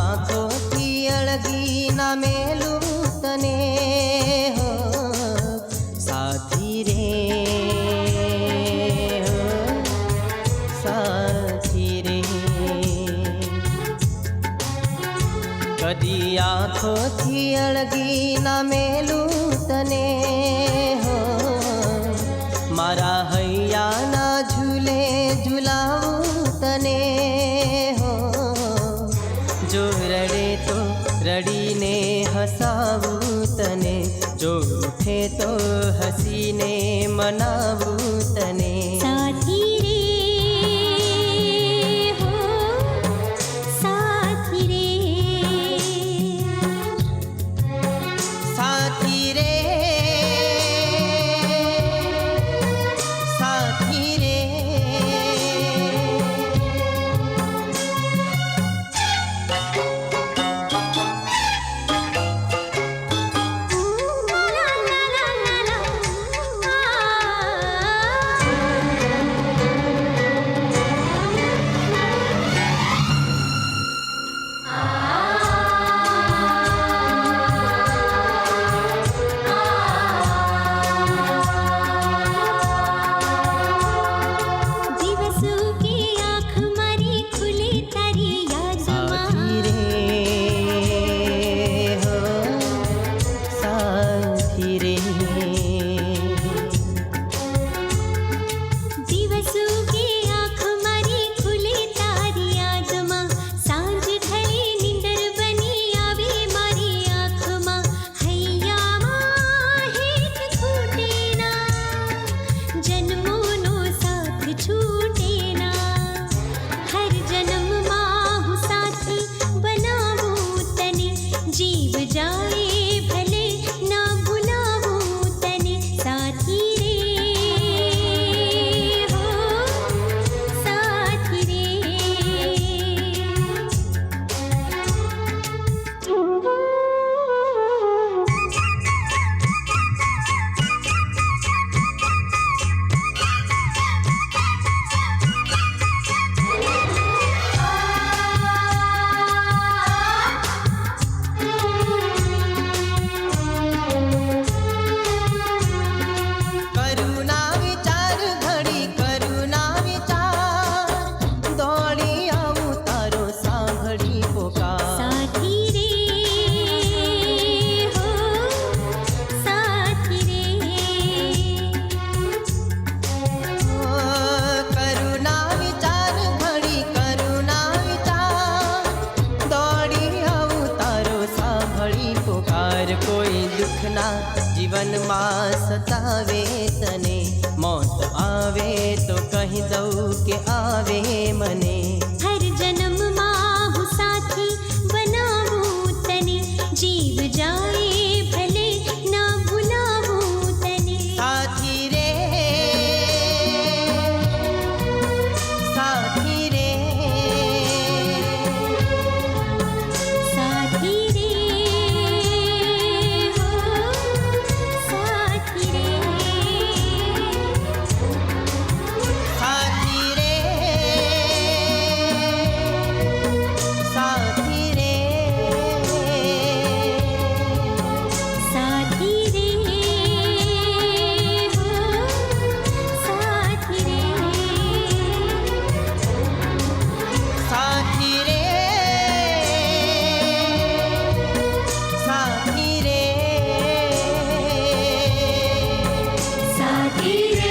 આંખોથી અળગી ના મેલું તને હો સાથી રે હો સાથી રે કદી આંખોથી અળગી ના મેલું તને હો મારા હૈયાના ઝૂલે ઝૂલાવું તને હો જો રડે તો રડીને હસાવું તને જો ઉઠે તો હસીને મનાવું તને સાથી રે હો સાથી રે સાથી રે સાથી રે કોઈ દુઃખના જીવનમાં સતાવે તને મોત આવે તો કહી દઉં કે આવે મને હર જન્મમાં હું સાથી બનાવું તને જીવ જાય ભલે ના ભૂલાવું તને સાથી રે સાથી રે સાથી રે સાથી રે